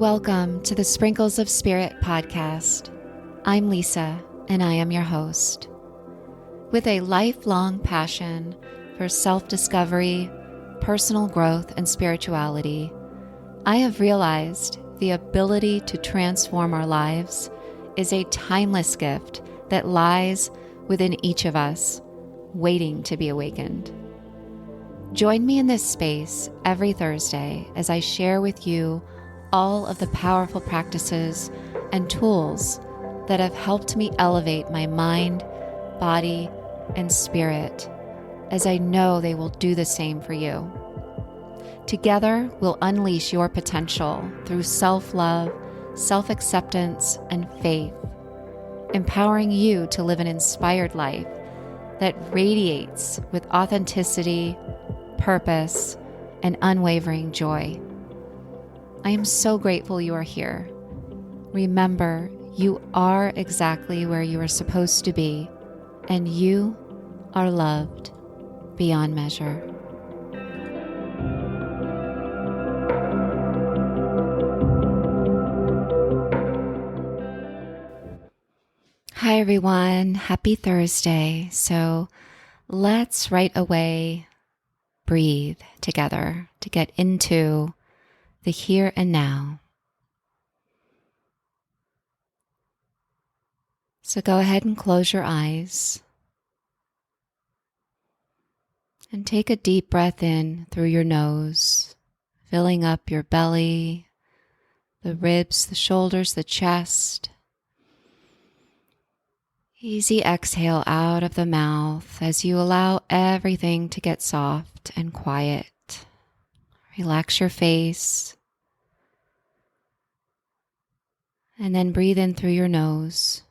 Welcome to the Sprinkles of Spirit podcast. I'm Lisa, and I am your host. With a lifelong passion for self-discovery, personal growth, and spirituality, I have realized the ability to transform our lives is a timeless gift that lies within each of us, waiting to be awakened. Join me in this space every Thursday as I share with you all of the powerful practices and tools that have helped me elevate my mind, body, and spirit, as I know they will do the same for you. Together, we'll unleash your potential through self-love, self-acceptance, and faith, empowering you to live an inspired life that radiates with authenticity, purpose, and unwavering joy. I am so grateful you are here. Remember, you are exactly where you are supposed to be, and you are loved beyond measure. Hi, everyone. Happy Thursday. So let's right away breathe together to get into the here and now. So go ahead and close your eyes and take a deep breath in through your nose, filling up your belly, the ribs, the shoulders, the chest. Easy exhale out of the mouth as you allow everything to get soft and quiet. Relax your face. And then breathe in through your nose.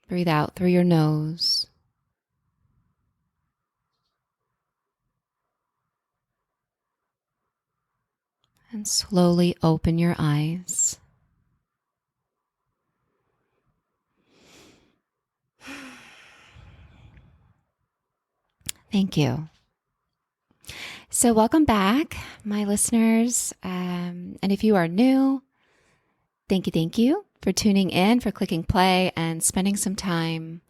Breathe out through your nose. And slowly open your eyes. Thank you. So welcome back, my listeners. And if you are new, thank you for tuning in, for clicking play and spending some time,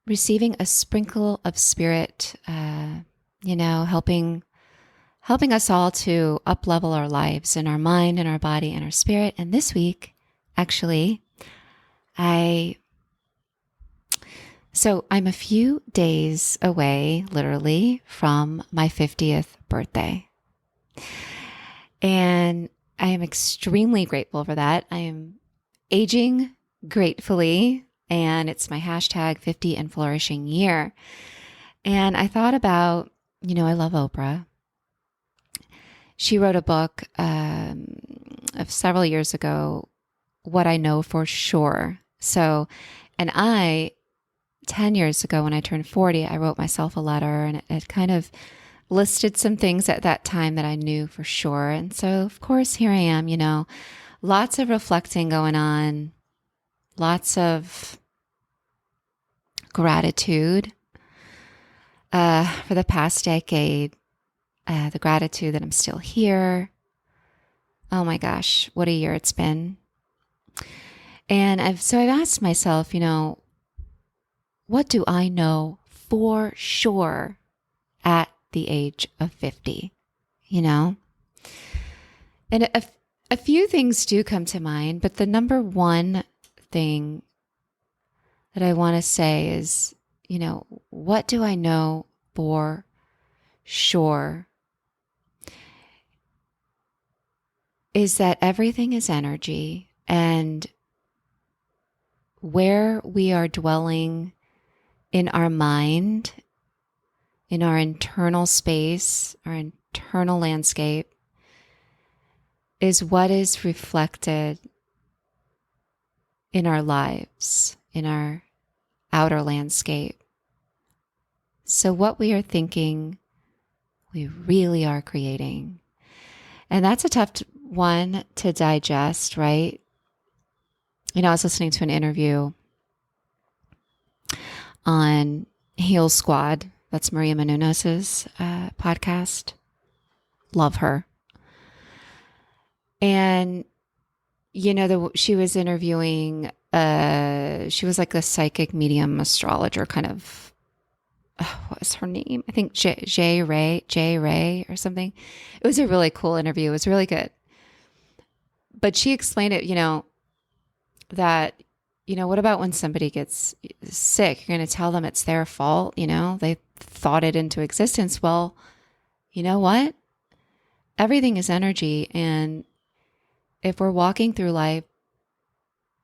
receiving a sprinkle of spirit, helping us all to up-level our lives in our mind and our body and our spirit. And this week, actually, I'm a few days away, literally, from my 50th birthday. And I am extremely grateful for that. I am aging gratefully, and it's my hashtag 50 and Flourishing year. And I thought about, I love Oprah. She wrote a book of several years ago, What I Know for Sure. So, and 10 years ago when I turned 40, I wrote myself a letter, and it kind of listed some things at that time that I knew for sure. And so, of course, here I am, lots of reflecting going on, lots of gratitude for the past decade, the gratitude that I'm still here. Oh my gosh, what a year it's been. And I've asked myself, what do I know for sure at the age of 50? And a few things do come to mind, but the number one thing that I want to say is, what do I know for sure? Is that everything is energy, and where we are dwelling in our mind, in our internal space, our internal landscape, is what is reflected in our lives, in our outer landscape. So what we are thinking, we really are creating. And that's a tough one to digest, right? I was listening to an interview on Heal Squad That's Maria Menounos's podcast. Love her. And, she was interviewing, she was like a psychic medium astrologer kind of, what was her name? I think J. Ray or something. It was a really cool interview. It was really good. But she explained it, that, what about when somebody gets sick? You're going to tell them it's their fault, they thought it into existence. Well, you know what? Everything is energy. And if we're walking through life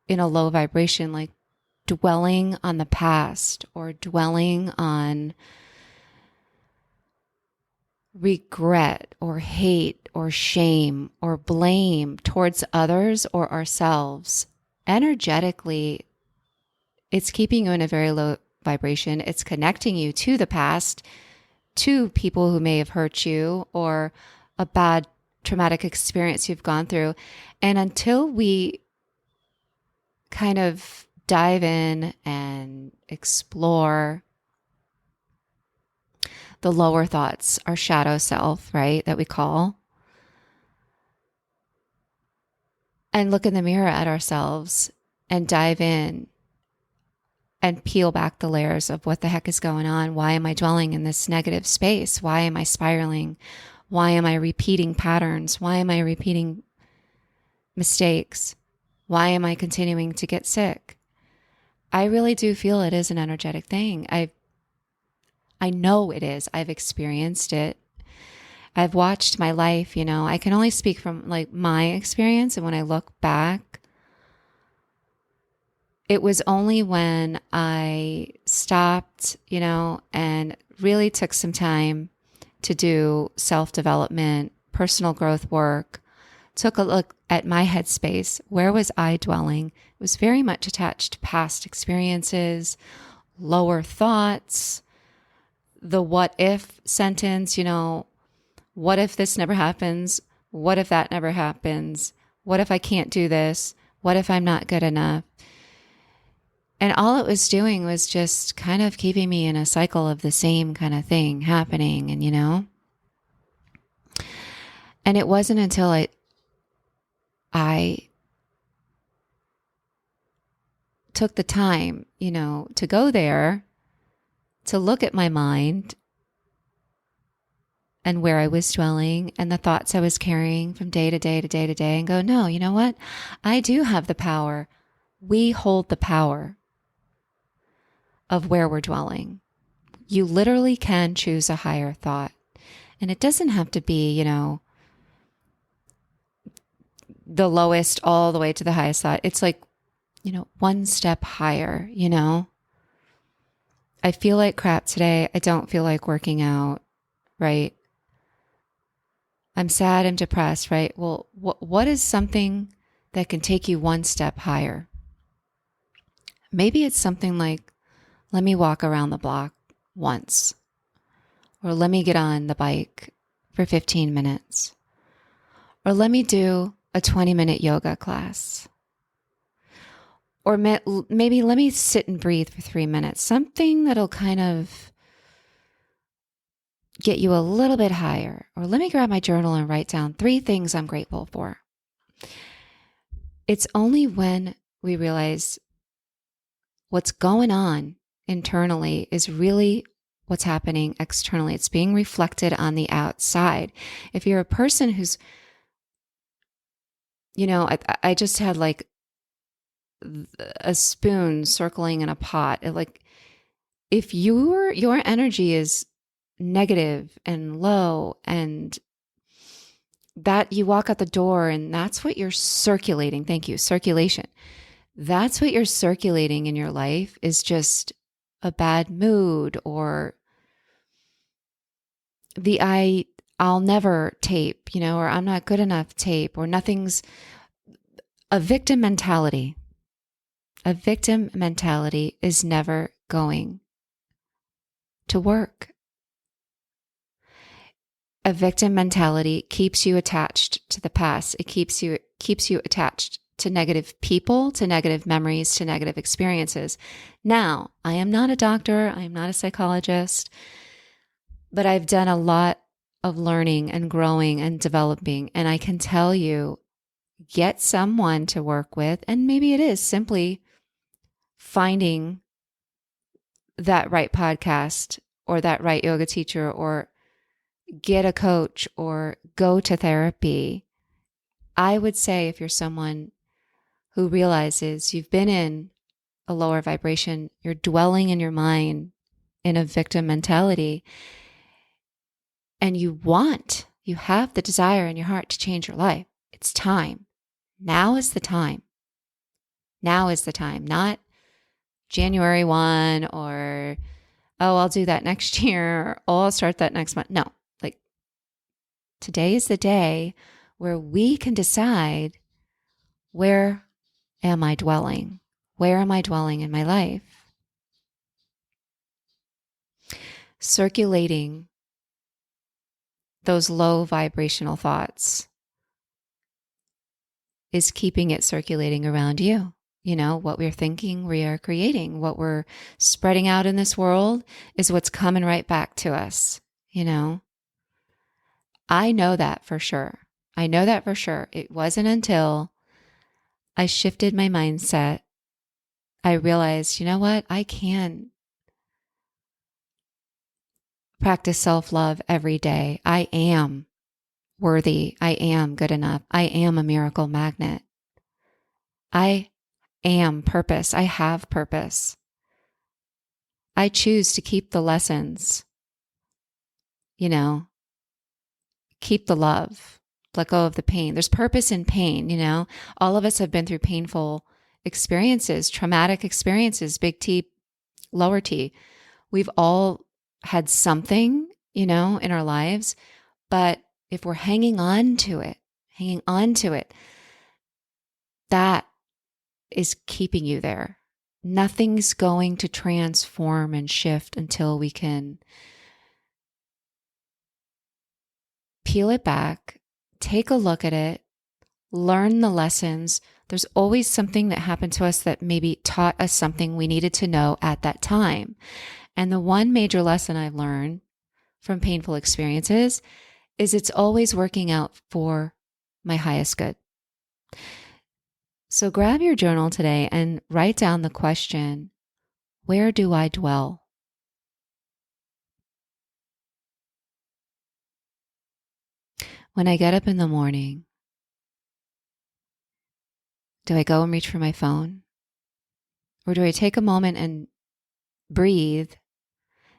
in a low vibration, like dwelling on the past or dwelling on regret or hate or shame or blame towards others or ourselves, energetically, it's keeping you in a very low vibration. It's connecting you to the past, to people who may have hurt you or a bad traumatic experience you've gone through. And until we kind of dive in and explore the lower thoughts, our shadow self, right, that we call, and look in the mirror at ourselves and dive in and peel back the layers of what the heck is going on. Why am I dwelling in this negative space? Why am I spiraling? Why am I repeating patterns? Why am I repeating mistakes? Why am I continuing to get sick? I really do feel it is an energetic thing. I know it is. I've experienced it. I've watched my life, I can only speak from like my experience. And when I look back, it was only when I stopped, and really took some time to do self-development, personal growth work, took a look at my headspace. Where was I dwelling? It was very much attached to past experiences, lower thoughts, the what if sentence, what if this never happens? What if that never happens? What if I can't do this? What if I'm not good enough? And all it was doing was just kind of keeping me in a cycle of the same kind of thing happening. And, and it wasn't until I took the time, to go there, to look at my mind and where I was dwelling and the thoughts I was carrying from day to day to day to day and go, no, you know what? I do have the power. We hold the power of where we're dwelling. You literally can choose a higher thought. And it doesn't have to be, the lowest all the way to the highest thought. It's like, one step higher, I feel like crap today. I don't feel like working out, right? I'm sad, I'm depressed, right? Well, what is something that can take you one step higher? Maybe it's something like, let me walk around the block once, or let me get on the bike for 15 minutes, or let me do a 20-minute yoga class, or maybe let me sit and breathe for 3 minutes, something that'll kind of get you a little bit higher. Or let me grab my journal and write down 3 things I'm grateful for. It's only when we realize what's going on internally is really what's happening externally. It's being reflected on the outside. If you're a person who's, I just had like a spoon circling in a pot. Like if your energy is negative and low, and that you walk out the door and that's what you're circulating. Thank you. Circulation. That's what you're circulating in your life, is just a bad mood, or the I'll never tape, or I'm not good enough tape, or nothing's a victim mentality. A victim mentality is never going to work. A victim mentality keeps you attached to the past. It keeps you attached to negative people, to negative memories, to negative experiences. Now, I am not a doctor. I am not a psychologist. But I've done a lot of learning and growing and developing. And I can tell you, get someone to work with. And maybe it is simply finding that right podcast or that right yoga teacher, or get a coach or go to therapy. I would say if you're someone who realizes you've been in a lower vibration, you're dwelling in your mind in a victim mentality, and you have the desire in your heart to change your life, it's time. Now is the time. Now is the time, not January 1 or, oh, I'll do that next year, or, oh, I'll start that next month. No, like today is the day where we can decide, where am I dwelling? Where am I dwelling in my life? Circulating those low vibrational thoughts is keeping it circulating around you. You know, what we're thinking, we are creating. What we're spreading out in this world is what's coming right back to us. You know, I know that for sure. I know that for sure. It wasn't until I shifted my mindset, I realized, you know what? I can practice self-love every day. I am worthy. I am good enough. I am a miracle magnet. I am purpose. I have purpose. I choose to keep the lessons, you know, keep the love, let go of the pain. There's purpose in pain, you know. All of us have been through painful experiences, traumatic experiences, big T, lower T. We've all had something, you know, in our lives. But if we're hanging on to it, that is keeping you there. Nothing's going to transform and shift until we can peel it back, take a look at it, learn the lessons. There's always something that happened to us that maybe taught us something we needed to know at that time. And the one major lesson I've learned from painful experiences is it's always working out for my highest good. So grab your journal today and write down the question, where do I dwell? When I get up in the morning, do I go and reach for my phone? Or do I take a moment and breathe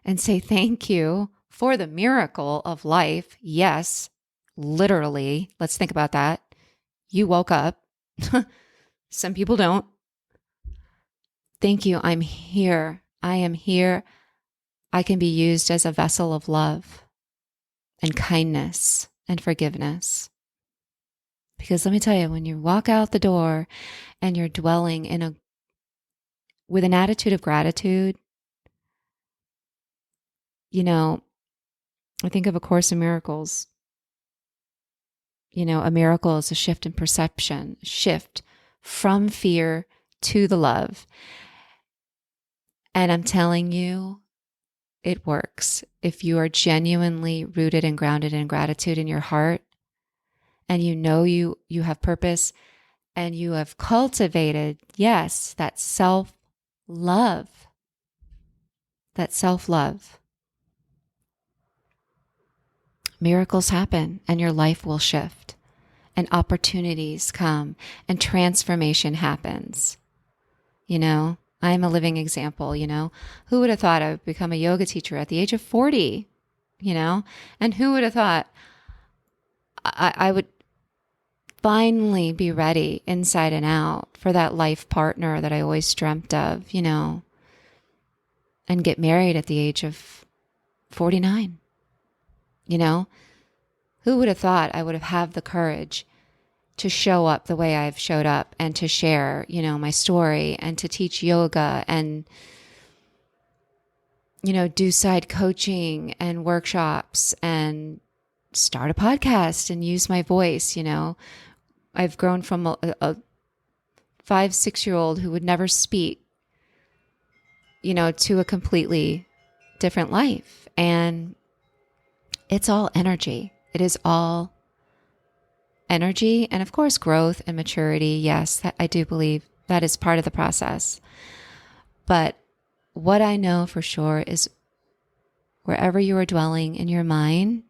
and say thank you for the miracle of life? Yes, literally. Let's think about that. You woke up. Some people don't. Thank you. I'm here. I am here. I can be used as a vessel of love and kindness and forgiveness. Because let me tell you, when you walk out the door and you're dwelling with an attitude of gratitude, you know, I think of A Course in Miracles. You know, a miracle is a shift in perception, shift from fear to the love. And I'm telling you, it works. If you are genuinely rooted and grounded in gratitude in your heart, and you know you have purpose, and you have cultivated, yes, that self-love, miracles happen and your life will shift and opportunities come and transformation happens. You know, I'm a living example, you know. Who would have thought I would become a yoga teacher at the age of 40, you know? And who would have thought I would finally be ready inside and out for that life partner that I always dreamt of, you know, and get married at the age of 49, you know? Who would have thought I would have had the courage to show up the way I've showed up and to share, you know, my story and to teach yoga and, you know, do side coaching and workshops and start a podcast and use my voice, you know. I've grown from a 5-6-year-old who would never speak, you know, to a completely different life. And It's all energy. It is all energy. And of course, growth and maturity. Yes, I do believe that is part of the process. But what I know for sure is wherever you are dwelling in your mind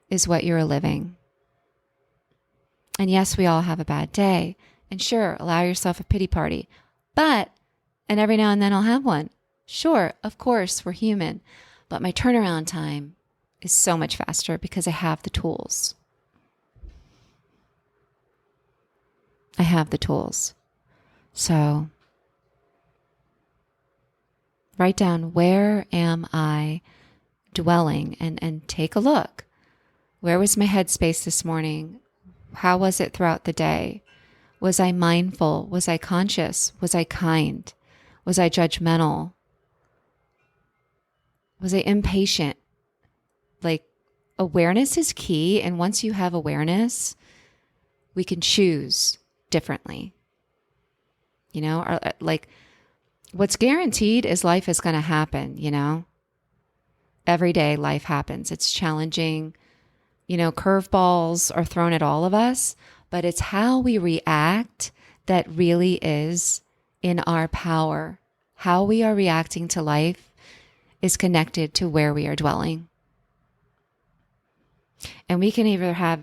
is what you're living. And yes, we all have a bad day. And sure, allow yourself a pity party. And every now and then I'll have one. Sure, of course, we're human. But my turnaround time is so much faster because I have the tools. I have the tools. So write down, where am I dwelling? And take a look. Where was my headspace this morning? How was it throughout the day? Was I mindful? Was I conscious? Was I kind? Was I judgmental? Was I impatient? Like, awareness is key. And once you have awareness, we can choose differently. You know, like what's guaranteed is life is going to happen, you know? Every day life happens. It's challenging. You know, curveballs are thrown at all of us, but it's how we react that really is in our power. How we are reacting to life is connected to where we are dwelling. And we can either have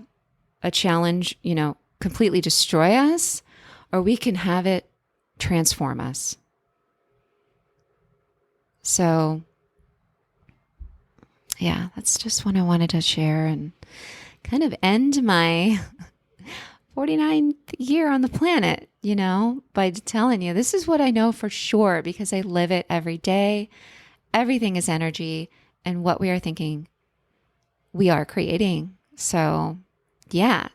a challenge, you know, completely destroy us, or we can have it transform us. So, yeah, that's just what I wanted to share and kind of end my 49th year on the planet, you know, by telling you this is what I know for sure because I live it every day. Everything is energy, and what we are thinking, we are creating. So, yeah,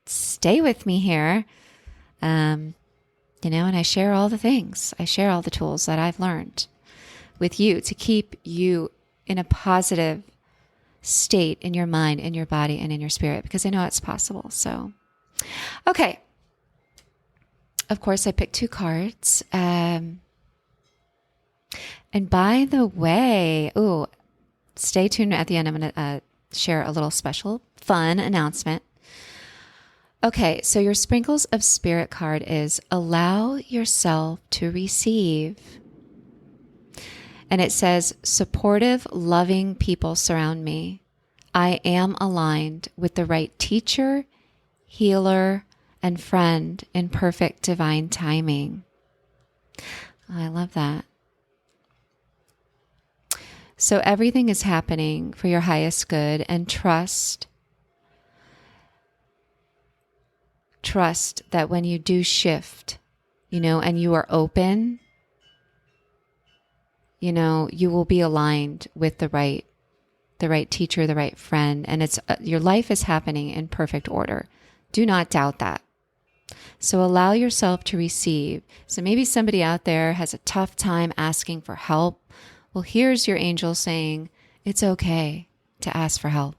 stay with me here. You know, and I share all the things. I share all the tools that I've learned with you to keep you in a positive state in your mind, in your body, and in your spirit, because I know it's possible. So, okay. Of course, I picked 2 cards. And by the way, stay tuned at the end. I'm going to share a little special fun announcement. Okay, so your Sprinkles of Spirit card is allow yourself to receive. And it says, supportive, loving people surround me. I am aligned with the right teacher, healer, and friend in perfect divine timing. I love that. So everything is happening for your highest good, and trust that when you do shift, you know, and you are open, you know, you will be aligned with the right teacher, the right friend, and it's your life is happening in perfect order. Do not doubt that. So allow yourself to receive. So maybe somebody out there has a tough time asking for help. Well, here's your angel saying, it's okay to ask for help.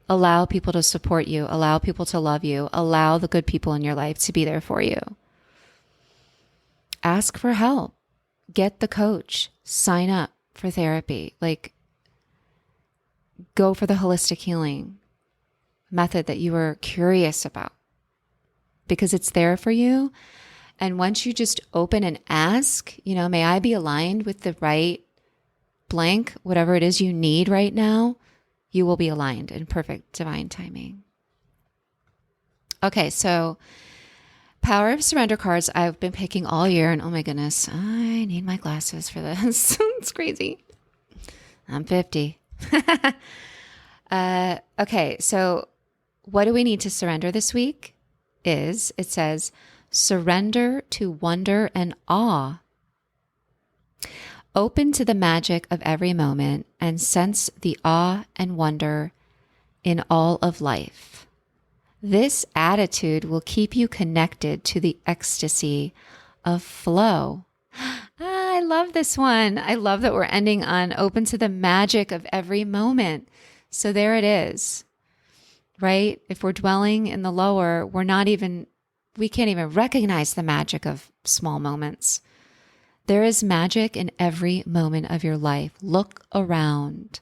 Allow people to support you. Allow people to love you. Allow the good people in your life to be there for you. Ask for help. Get the coach. Sign up for therapy. Like, go for the holistic healing method that you were curious about, because it's there for you. And once you just open and ask, you know, may I be aligned with the right blank, whatever it is you need right now, you will be aligned in perfect divine timing. Okay, so Power of Surrender cards I've been picking all year, and oh my goodness, I need my glasses for this. It's crazy. I'm 50. Okay, so what do we need to surrender this week? It says, surrender to wonder and awe. Open to the magic of every moment and sense the awe and wonder in all of life. This attitude will keep you connected to the ecstasy of flow. I love this one. I love that we're ending on open to the magic of every moment. So there it is, right? If we're dwelling in the lower, we can't even recognize the magic of small moments. There is magic in every moment of your life. Look around.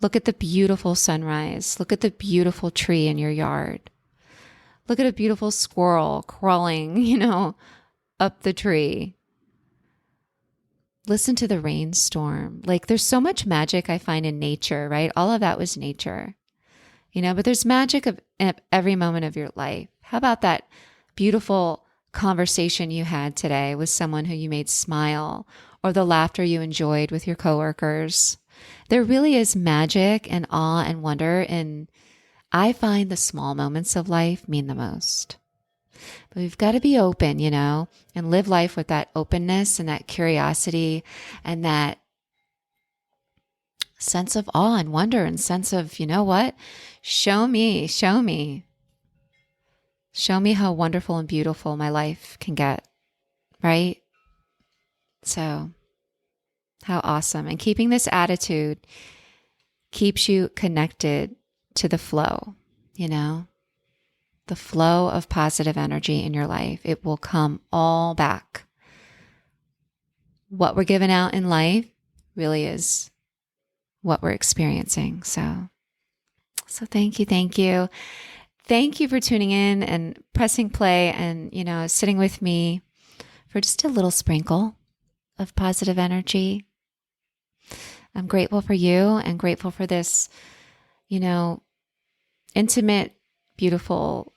Look at the beautiful sunrise. Look at the beautiful tree in your yard. Look at a beautiful squirrel crawling, up the tree. Listen to the rainstorm. Like, there's so much magic I find in nature, right? All of that was nature, but there's magic of every moment of your life. How about that beautiful conversation you had today with someone who you made smile, or the laughter you enjoyed with your coworkers? There really is magic and awe and wonder, and I find the small moments of life mean the most. But we've got to be open, and live life with that openness and that curiosity and that sense of awe and wonder and sense of, what? Show me how wonderful and beautiful my life can get, right? So how awesome. And keeping this attitude keeps you connected to the flow, the flow of positive energy in your life. It will come all back. What we're given out in life really is what we're experiencing. So thank you. Thank you for tuning in and pressing play and, sitting with me for just a little sprinkle of positive energy. I'm grateful for you and grateful for this, intimate, beautiful,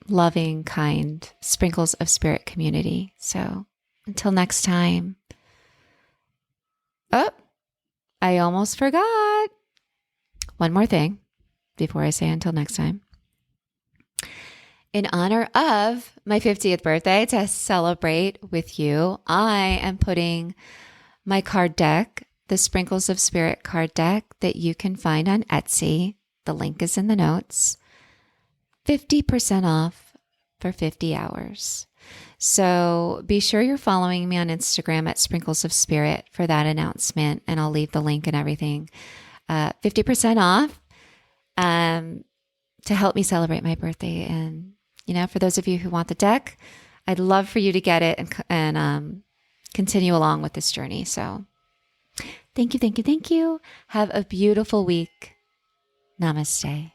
loving, kind sprinkles of spirit community. So until next time. Oh, I almost forgot. One more thing before I say until next time. In honor of my 50th birthday, to celebrate with you, I am putting my card deck, the Sprinkles of Spirit card deck that you can find on Etsy. The link is in the notes. 50% off for 50 hours. So be sure you're following me on Instagram at Sprinkles of Spirit for that announcement, and I'll leave the link and everything. 50% off to help me celebrate my birthday. And, for those of you who want the deck, I'd love for you to get it and continue along with this journey. So thank you. Have a beautiful week. Namaste.